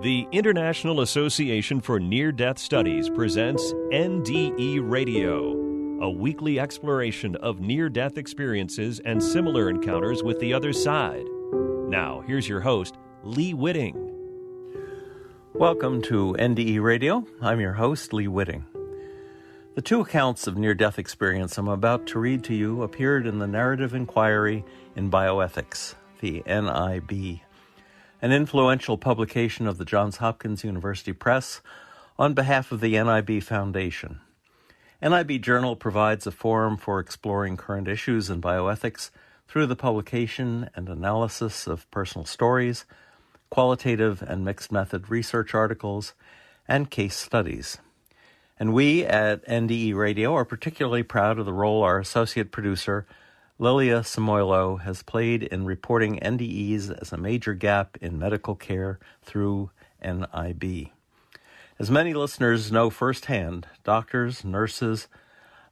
The International Association for Near-Death Studies presents NDE Radio, a weekly exploration of near-death experiences and similar encounters with the other side. Now, here's your host, Lee Witting. Welcome to NDE Radio. I'm your host, Lee Witting. The two accounts of near-death experience I'm about to read to you appeared in the Narrative Inquiry in Bioethics, the NIB, an influential publication of the Johns Hopkins University Press on behalf of the NIB Foundation. NIB Journal provides a forum for exploring current issues in bioethics through the publication and analysis of personal stories, qualitative and mixed method research articles, and case studies. And we at NDE Radio are particularly proud of the role our associate producer, Lilia Samoilo, has played in reporting NDEs as a major gap in medical care through NIB. As many listeners know firsthand, doctors, nurses,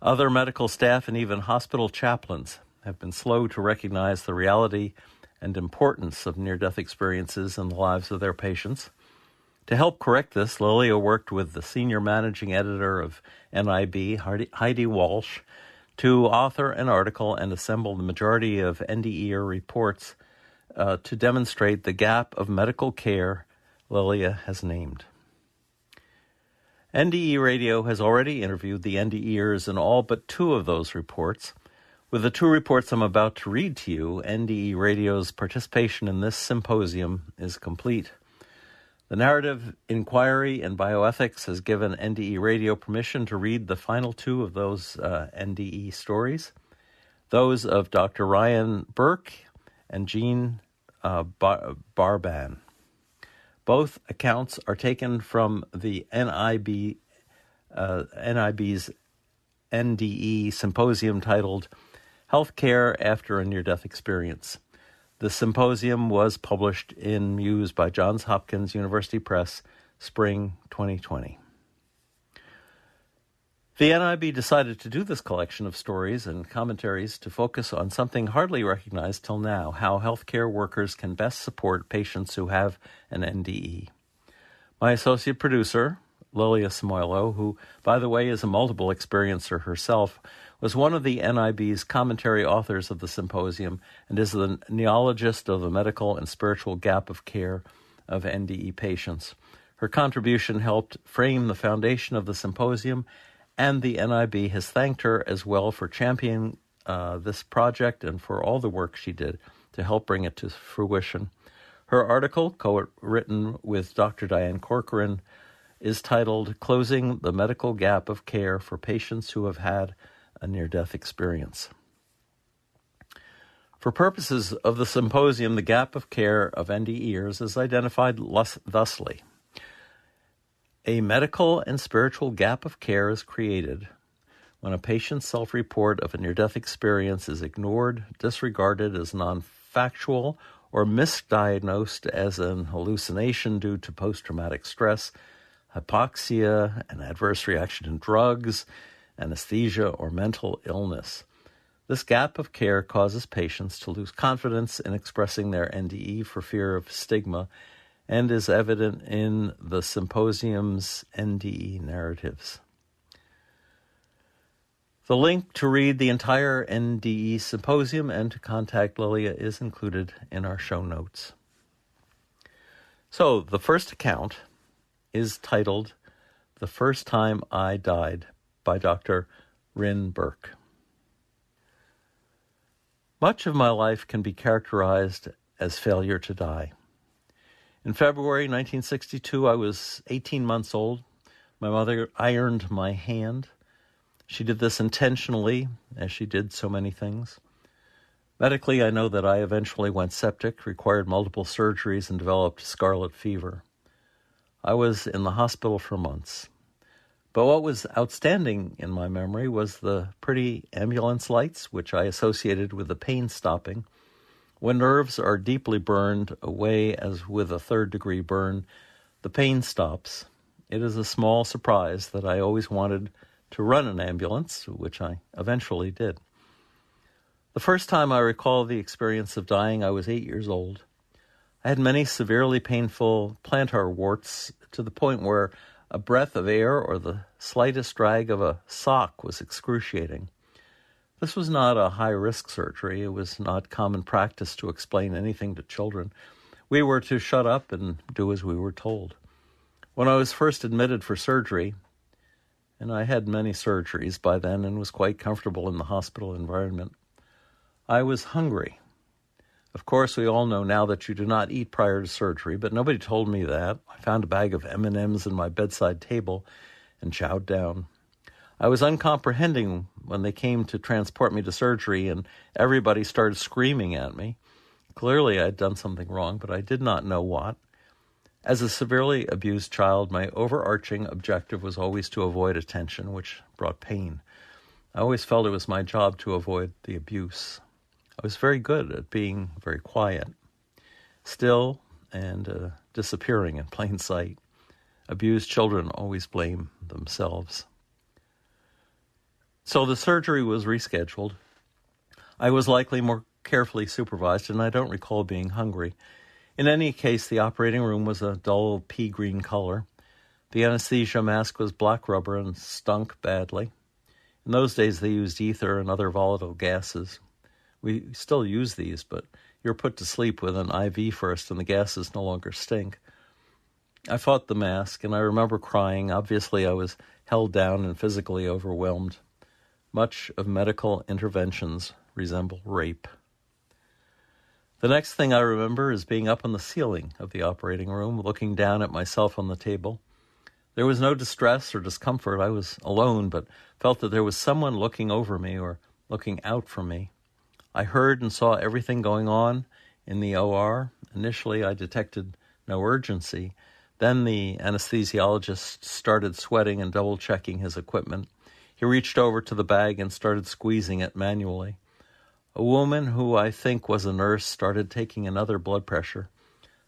other medical staff, and even hospital chaplains have been slow to recognize the reality and importance of near-death experiences in the lives of their patients. To help correct this, Lilia worked with the senior managing editor of NIB, Heidi Walsh, to author an article and assemble the majority of NDE reports to demonstrate the gap of medical care Lilia has named. NDE Radio has already interviewed the NDEers in all but two of those reports. With the two reports I'm about to read to you, NDE Radio's participation in this symposium is complete. The Narrative Inquiry in Bioethics has given NDE Radio permission to read the final two of those NDE stories, those of Dr. Rynn Burke and Jean Barban. Both accounts are taken from the NIB's NDE symposium titled Healthcare After a Near-Death Experience. The symposium was published in Muse by Johns Hopkins University Press, spring 2020. The NIB decided to do this collection of stories and commentaries to focus on something hardly recognized till now, how healthcare workers can best support patients who have an NDE. My associate producer, Lilia Samoilo, who, by the way, is a multiple experiencer herself, was one of the NIB's commentary authors of the symposium and is the neologist of the medical and spiritual gap of care of NDE patients. Her contribution helped frame the foundation of the symposium, and the NIB has thanked her as well for championing this project and for all the work she did to help bring it to fruition. Her article, co-written with Dr. Diane Corcoran, is titled Closing the Medical Gap of Care for Patients Who Have Had a Near-Death Experience. For purposes of the symposium, the gap of care of NDEers is identified thusly. A medical and spiritual gap of care is created when a patient's self-report of a near-death experience is ignored, disregarded as non-factual, or misdiagnosed as an hallucination due to post-traumatic stress, hypoxia, an adverse reaction to drugs, anesthesia, or mental illness. This gap of care causes patients to lose confidence in expressing their NDE for fear of stigma and is evident in the symposium's NDE narratives. The link to read the entire NDE symposium and to contact Lilia is included in our show notes. So, the first account is titled The First Time I Died, by Dr. Rynn Burke. Much of my life can be characterized as failure to die. In February 1962, I was 18 months old. My mother ironed my hand. She did this intentionally, as she did so many things. Medically, I know that I eventually went septic, required multiple surgeries, and developed scarlet fever. I was in the hospital for months. But what was outstanding in my memory was the pretty ambulance lights, which I associated with the pain stopping. When nerves are deeply burned away, as with a third-degree burn, the pain stops. It is a small surprise that I always wanted to run an ambulance, which I eventually did. The first time I recall the experience of dying, I was 8 years old. I had many severely painful plantar warts to the point where a breath of air or the slightest drag of a sock was excruciating. This was not a high-risk surgery. It was not common practice to explain anything to children. We were to shut up and do as we were told. When I was first admitted for surgery, and I had many surgeries by then and was quite comfortable in the hospital environment, I was hungry. Of course, we all know now that you do not eat prior to surgery, but nobody told me that. I found a bag of M&Ms in my bedside table and chowed down. I was uncomprehending when they came to transport me to surgery, and everybody started screaming at me. Clearly, I had done something wrong, but I did not know what. As a severely abused child, my overarching objective was always to avoid attention, which brought pain. I always felt it was my job to avoid the abuse. I was very good at being very quiet, still, and disappearing in plain sight. Abused children always blame themselves. So the surgery was rescheduled. I was likely more carefully supervised, and I don't recall being hungry. In any case, the operating room was a dull pea-green color. The anesthesia mask was black rubber and stunk badly. In those days, they used ether and other volatile gases. We still use these, but you're put to sleep with an IV first, and the gases no longer stink. I fought the mask, and I remember crying. Obviously, I was held down and physically overwhelmed. Much of medical interventions resemble rape. The next thing I remember is being up on the ceiling of the operating room, looking down at myself on the table. There was no distress or discomfort. I was alone, but felt that there was someone looking over me or looking out for me. I heard and saw everything going on in the OR. Initially, I detected no urgency. Then the anesthesiologist started sweating and double-checking his equipment. He reached over to the bag and started squeezing it manually. A woman who I think was a nurse started taking another blood pressure.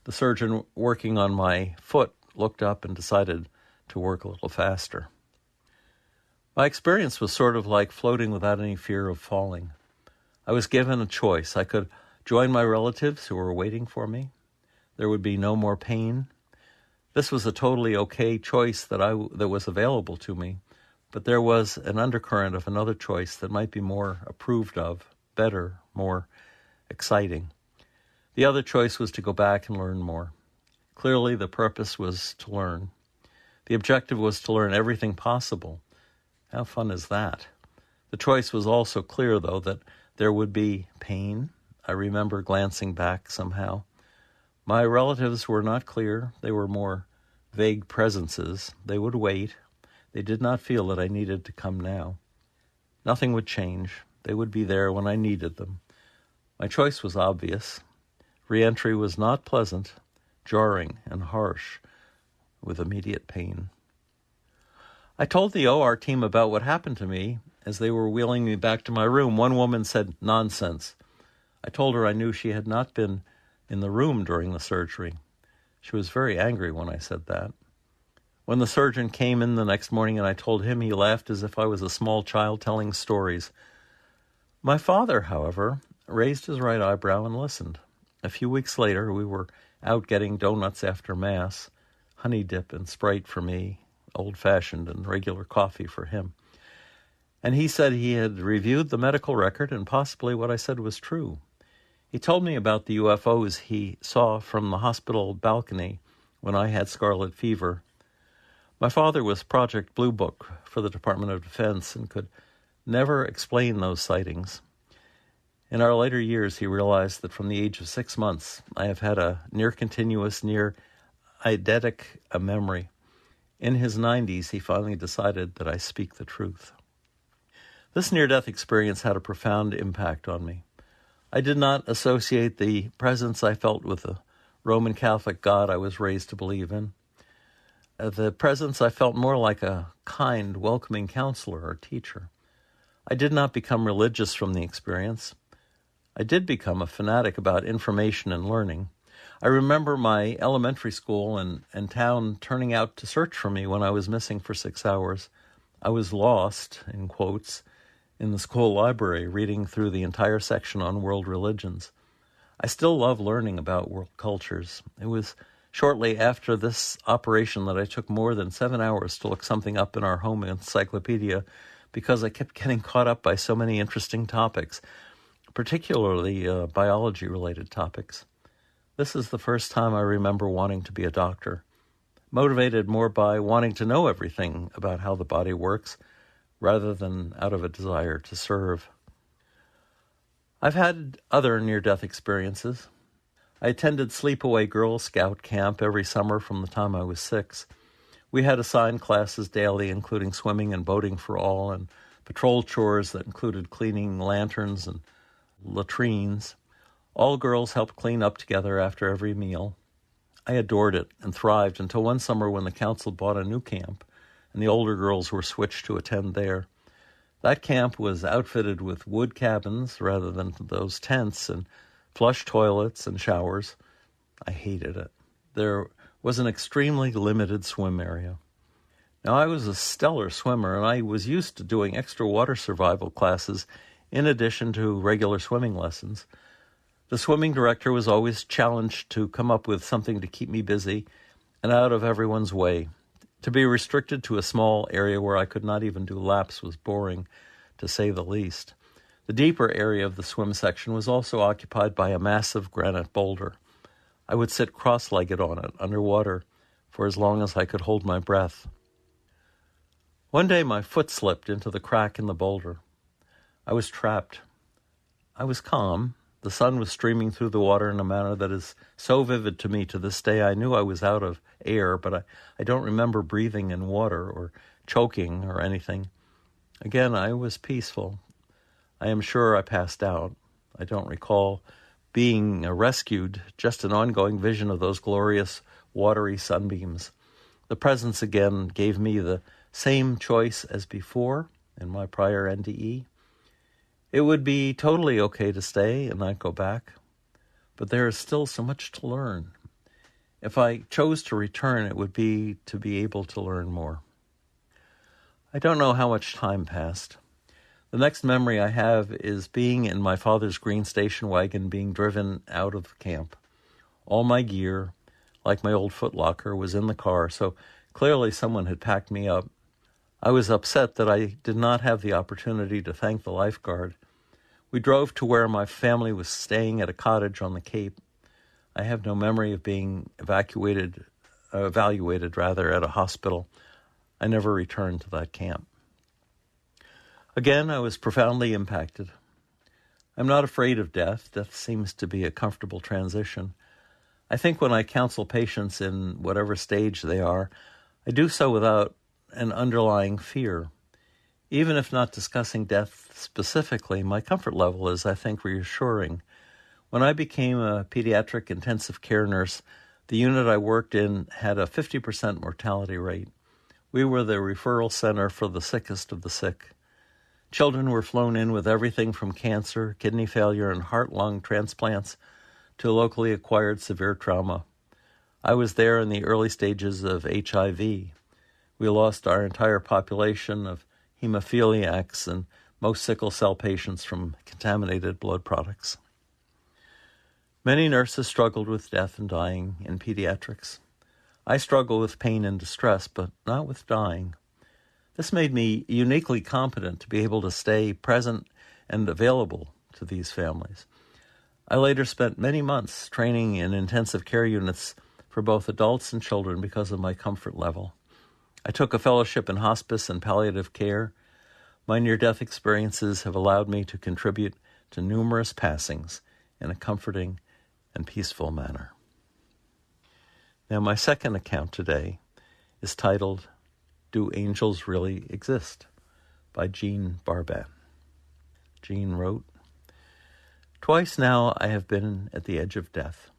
The surgeon working on my foot looked up and decided to work a little faster. My experience was sort of like floating without any fear of falling. I was given a choice. I could join my relatives who were waiting for me. There would be no more pain. This was a totally okay choice that was available to me, but there was an undercurrent of another choice that might be more approved of, better, more exciting. The other choice was to go back and learn more. Clearly, the purpose was to learn. The objective was to learn everything possible. How fun is that? The choice was also clear, though, that there would be pain. I remember glancing back somehow. My relatives were not clear. They were more vague presences. They would wait. They did not feel that I needed to come now. Nothing would change. They would be there when I needed them. My choice was obvious. Re-entry was not pleasant, jarring, and harsh, with immediate pain. I told the OR team about what happened to me as they were wheeling me back to my room. One woman said, "Nonsense." I told her I knew she had not been in the room during the surgery. She was very angry when I said that. When the surgeon came in the next morning and I told him, he laughed as if I was a small child telling stories. My father, however, raised his right eyebrow and listened. A few weeks later, we were out getting donuts after Mass, honey dip and Sprite for me, old-fashioned and regular coffee for him. And he said he had reviewed the medical record and possibly what I said was true. He told me about the UFOs he saw from the hospital balcony when I had scarlet fever. My father was Project Blue Book for the Department of Defense and could never explain those sightings. In our later years, he realized that from the age of 6 months, I have had a near-continuous, near-eidetic memory. In his 90s, he finally decided that I speak the truth. This near-death experience had a profound impact on me. I did not associate the presence I felt with the Roman Catholic God I was raised to believe in. The presence I felt more like a kind, welcoming counselor or teacher. I did not become religious from the experience. I did become a fanatic about information and learning. I remember my elementary school and town turning out to search for me when I was missing for 6 hours. I was lost, in quotes, in the school library, reading through the entire section on world religions. I still love learning about world cultures. It was shortly after this operation that I took more than 7 hours to look something up in our home encyclopedia because I kept getting caught up by so many interesting topics, particularly biology-related topics. This is the first time I remember wanting to be a doctor, motivated more by wanting to know everything about how the body works rather than out of a desire to serve. I've had other near-death experiences. I attended Sleepaway Girl Scout camp every summer from the time I was 6. We had assigned classes daily, including swimming and boating for all, and patrol chores that included cleaning lanterns and latrines. All girls helped clean up together after every meal. I adored it and thrived until one summer when the council bought a new camp, and the older girls were switched to attend there. That camp was outfitted with wood cabins rather than those tents and flush toilets and showers. I hated it. There was an extremely limited swim area. Now, I was a stellar swimmer, and I was used to doing extra water survival classes in addition to regular swimming lessons. The swimming director was always challenged to come up with something to keep me busy and out of everyone's way. To be restricted to a small area where I could not even do laps was boring, to say the least. The deeper area of the swim section was also occupied by a massive granite boulder. I would sit cross-legged on it, underwater, for as long as I could hold my breath. One day my foot slipped into the crack in the boulder. I was trapped. I was calm. The sun was streaming through the water in a manner that is so vivid to me to this day. I knew I was out of air, but I don't remember breathing in water or choking or anything. Again, I was peaceful. I am sure I passed out. I don't recall being rescued, just an ongoing vision of those glorious watery sunbeams. The presence again gave me the same choice as before in my prior NDE. It would be totally okay to stay and not go back, but there is still so much to learn. If I chose to return, it would be to be able to learn more. I don't know how much time passed. The next memory I have is being in my father's green station wagon being driven out of the camp. All my gear, like my old footlocker, was in the car, so clearly someone had packed me up. I was upset that I did not have the opportunity to thank the lifeguard. We drove to where my family was staying at a cottage on the Cape. I have no memory of being evaluated at a hospital. I never returned to that camp. Again, I was profoundly impacted. I'm not afraid of death. Death seems to be a comfortable transition. I think when I counsel patients in whatever stage they are, I do so without an underlying fear. Even if not discussing death specifically, my comfort level is, I think, reassuring. When I became a pediatric intensive care nurse, the unit I worked in had a 50% mortality rate. We were the referral center for the sickest of the sick. Children were flown in with everything from cancer, kidney failure, and heart-lung transplants to locally acquired severe trauma. I was there in the early stages of HIV. We lost our entire population of hemophiliacs and most sickle cell patients from contaminated blood products. Many nurses struggled with death and dying in pediatrics. I struggle with pain and distress, but not with dying. This made me uniquely competent to be able to stay present and available to these families. I later spent many months training in intensive care units for both adults and children because of my comfort level. I took a fellowship in hospice and palliative care. My near-death experiences have allowed me to contribute to numerous passings in a comforting and peaceful manner. Now, my second account today is titled, Do Angels Really Exist? By Jean Barban. Jean wrote, Twice now I have been at the edge of death.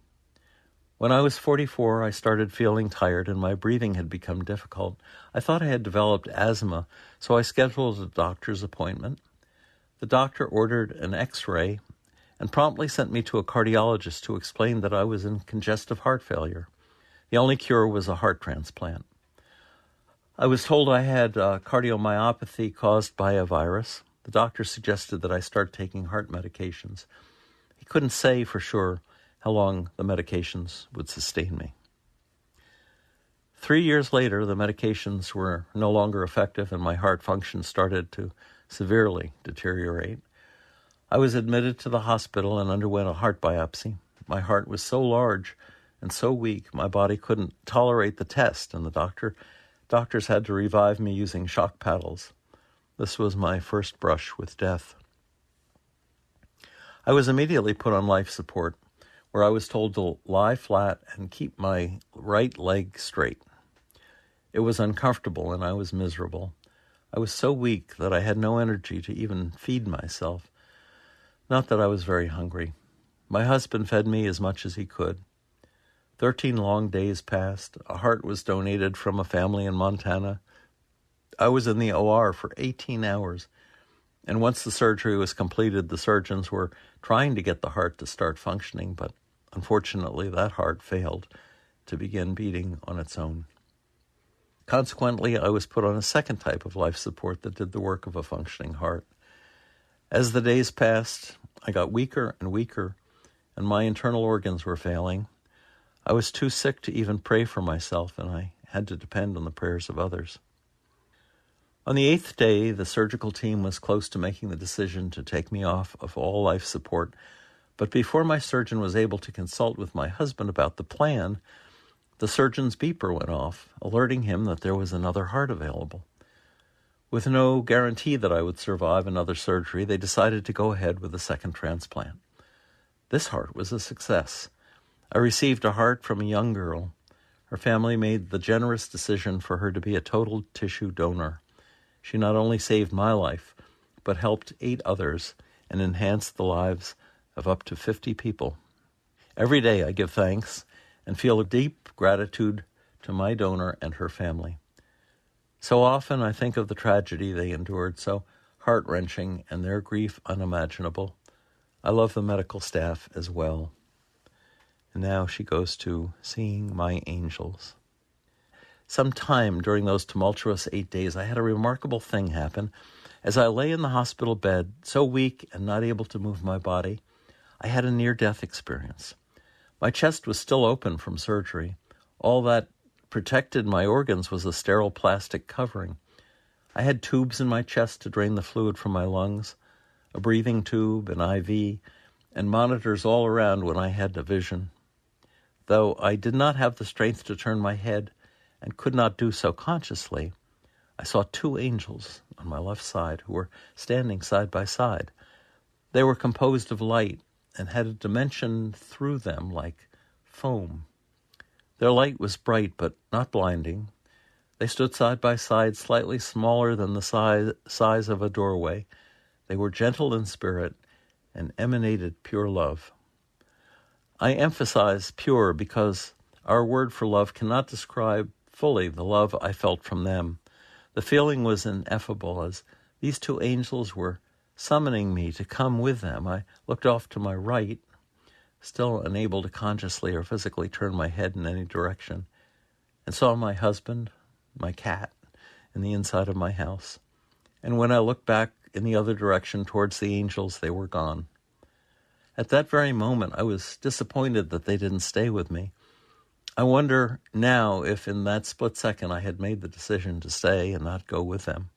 When I was 44, I started feeling tired and my breathing had become difficult. I thought I had developed asthma, so I scheduled a doctor's appointment. The doctor ordered an X-ray and promptly sent me to a cardiologist to explain that I was in congestive heart failure. The only cure was a heart transplant. I was told I had cardiomyopathy caused by a virus. The doctor suggested that I start taking heart medications. He couldn't say for sure, how long the medications would sustain me. 3 years later, the medications were no longer effective and my heart function started to severely deteriorate. I was admitted to the hospital and underwent a heart biopsy. My heart was so large and so weak, my body couldn't tolerate the test, and the doctors had to revive me using shock paddles. This was my first brush with death. I was immediately put on life support, where I was told to lie flat and keep my right leg straight. It was uncomfortable and I was miserable. I was so weak that I had no energy to even feed myself. Not that I was very hungry. My husband fed me as much as he could. 13 long days passed. A heart was donated from a family in Montana. I was in the OR for 18 hours. And once the surgery was completed, the surgeons were trying to get the heart to start functioning, but unfortunately that heart failed to begin beating on its own. Consequently, I was put on a second type of life support that did the work of a functioning heart. As the days passed, I got weaker and weaker, and my internal organs were failing. I was too sick to even pray for myself, and I had to depend on the prayers of others. On the 8th day, the surgical team was close to making the decision to take me off of all life support, but before my surgeon was able to consult with my husband about the plan, the surgeon's beeper went off, alerting him that there was another heart available. With no guarantee that I would survive another surgery, they decided to go ahead with a second transplant. This heart was a success. I received a heart from a young girl. Her family made the generous decision for her to be a total tissue donor. She not only saved my life, but helped 8 others and enhanced the lives of up to 50 people. Every day I give thanks and feel a deep gratitude to my donor and her family. So often I think of the tragedy they endured, so heart-wrenching and their grief unimaginable. I love the medical staff as well. And now she goes to seeing my angels. Sometime during those tumultuous 8 days, I had a remarkable thing happen. As I lay in the hospital bed, so weak and not able to move my body, I had a near-death experience. My chest was still open from surgery. All that protected my organs was a sterile plastic covering. I had tubes in my chest to drain the fluid from my lungs, a breathing tube, an IV, and monitors all around when I had a vision. Though I did not have the strength to turn my head and could not do so consciously, I saw 2 angels on my left side who were standing side by side. They were composed of light and had a dimension through them like foam. Their light was bright but not blinding. They stood side by side, slightly smaller than the size of a doorway. They were gentle in spirit and emanated pure love. I emphasize pure because our word for love cannot describe fully the love I felt from them. The feeling was ineffable as these 2 angels were summoning me to come with them. I looked off to my right, still unable to consciously or physically turn my head in any direction, and saw my husband, my cat, in the inside of my house. And when I looked back in the other direction towards the angels, they were gone. At that very moment, I was disappointed that they didn't stay with me. I wonder now if in that split second I had made the decision to stay and not go with them.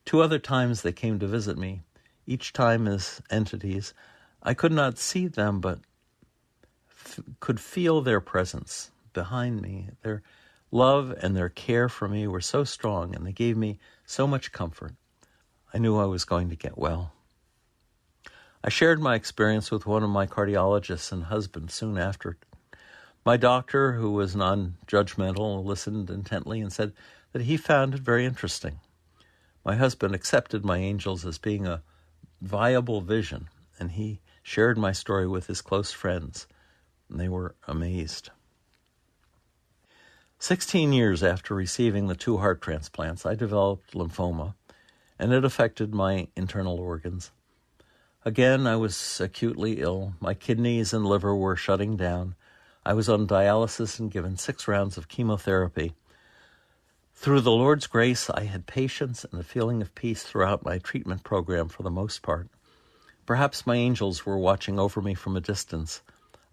2 other times they came to visit me, each time as entities. I could not see them, but could feel their presence behind me. Their love and their care for me were so strong, and they gave me so much comfort. I knew I was going to get well. I shared my experience with one of my cardiologists and husband soon after. My doctor, who was non-judgmental, listened intently and said that he found it very interesting. My husband accepted my angels as being a viable vision, and he shared my story with his close friends, and they were amazed. 16 years after receiving the 2 heart transplants, I developed lymphoma, and it affected my internal organs. Again, I was acutely ill. My kidneys and liver were shutting down. I was on dialysis and given 6 rounds of chemotherapy. Through the Lord's grace, I had patience and a feeling of peace throughout my treatment program for the most part. Perhaps my angels were watching over me from a distance.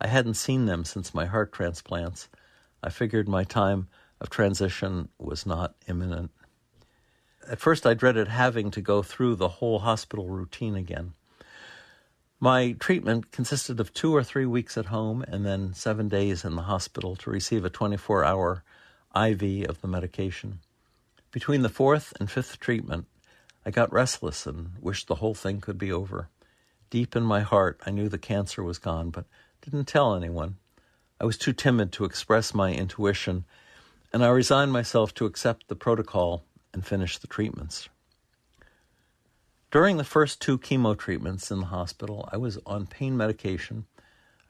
I hadn't seen them since my heart transplants. I figured my time of transition was not imminent. At first, I dreaded having to go through the whole hospital routine again. My treatment consisted of 2 or 3 weeks at home and then 7 days in the hospital to receive a 24-hour IV of the medication. Between the 4th and 5th treatment, I got restless and wished the whole thing could be over. Deep in my heart, I knew the cancer was gone, but didn't tell anyone. I was too timid to express my intuition, and I resigned myself to accept the protocol and finish the treatments. During the first 2 chemo treatments in the hospital, I was on pain medication,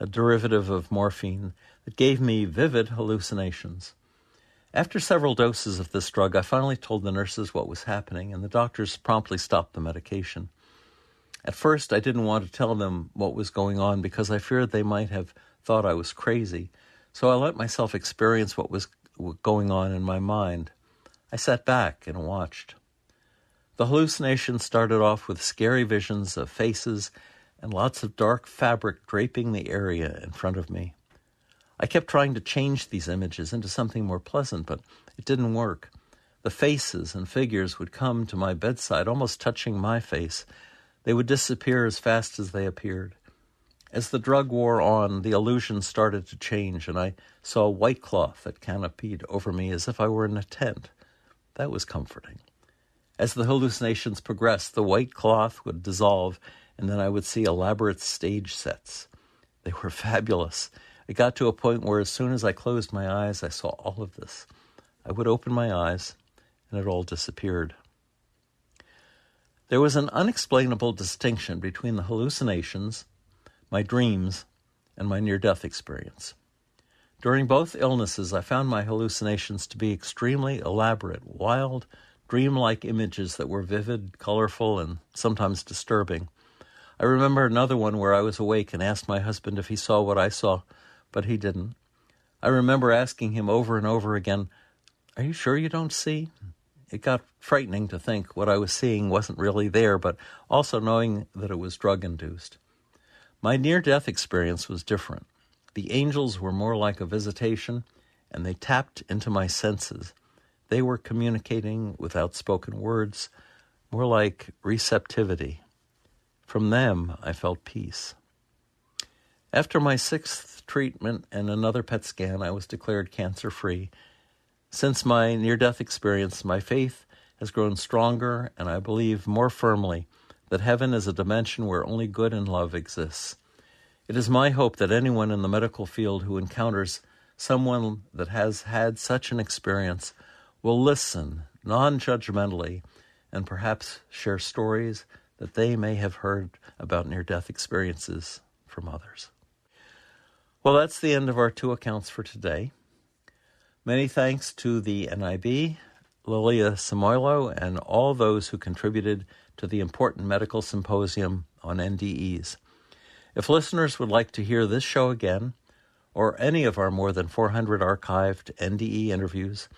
a derivative of morphine that gave me vivid hallucinations. After several doses of this drug, I finally told the nurses what was happening, and the doctors promptly stopped the medication. At first, I didn't want to tell them what was going on because I feared they might have thought I was crazy, so I let myself experience what was going on in my mind. I sat back and watched. The hallucinations started off with scary visions of faces and lots of dark fabric draping the area in front of me. I kept trying to change these images into something more pleasant, but it didn't work. The faces and figures would come to my bedside, almost touching my face. They would disappear as fast as they appeared. As the drug wore on, the illusion started to change, and I saw a white cloth that canopied over me as if I were in a tent. That was comforting. As the hallucinations progressed, the white cloth would dissolve, and then I would see elaborate stage sets. They were fabulous. It got to a point where as soon as I closed my eyes, I saw all of this. I would open my eyes, and it all disappeared. There was an unexplainable distinction between the hallucinations, my dreams, and my near-death experience. During both illnesses, I found my hallucinations to be extremely elaborate, wild, dreamlike images that were vivid, colorful, and sometimes disturbing. I remember another one where I was awake and asked my husband if he saw what I saw, but he didn't. I remember asking him over and over again, "Are you sure you don't see?" It got frightening to think what I was seeing wasn't really there, but also knowing that it was drug-induced. My near-death experience was different. The angels were more like a visitation, and they tapped into my senses. They were communicating without spoken words, more like receptivity. From them, I felt peace. After my 6th treatment and another PET scan, I was declared cancer-free. Since my near-death experience, my faith has grown stronger, and I believe more firmly that heaven is a dimension where only good and love exists. It is my hope that anyone in the medical field who encounters someone that has had such an experience will listen non-judgmentally and perhaps share stories that they may have heard about near-death experiences from others. Well, that's the end of our 2 accounts for today. Many thanks to the NIB, Lilia Samoilo, and all those who contributed to the important medical symposium on NDEs. If listeners would like to hear this show again, or any of our more than 400 archived NDE interviews,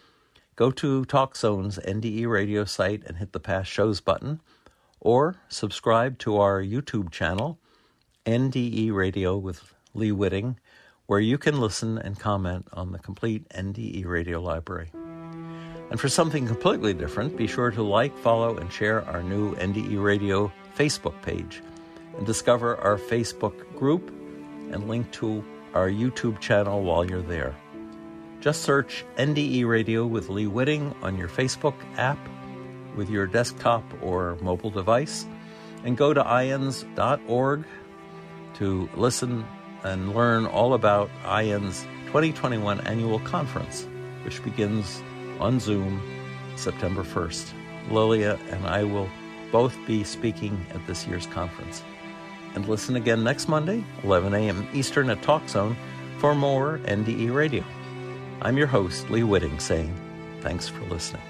go to TalkZone's NDE Radio site and hit the Past Shows button, or subscribe to our YouTube channel, NDE Radio with Lee Witting, where you can listen and comment on the complete NDE Radio library. And for something completely different, be sure to like, follow, and share our new NDE Radio Facebook page, and discover our Facebook group and link to our YouTube channel while you're there. Just search NDE Radio with Lee Witting on your Facebook app with your desktop or mobile device, and go to IANDS.org to listen and learn all about IANDS 2021 annual conference, which begins on Zoom September 1st. Lilia and I will both be speaking at this year's conference. And listen again next Monday, 11 a.m. Eastern at TalkZone for more NDE Radio. I'm your host, Lee Witting, saying thanks for listening.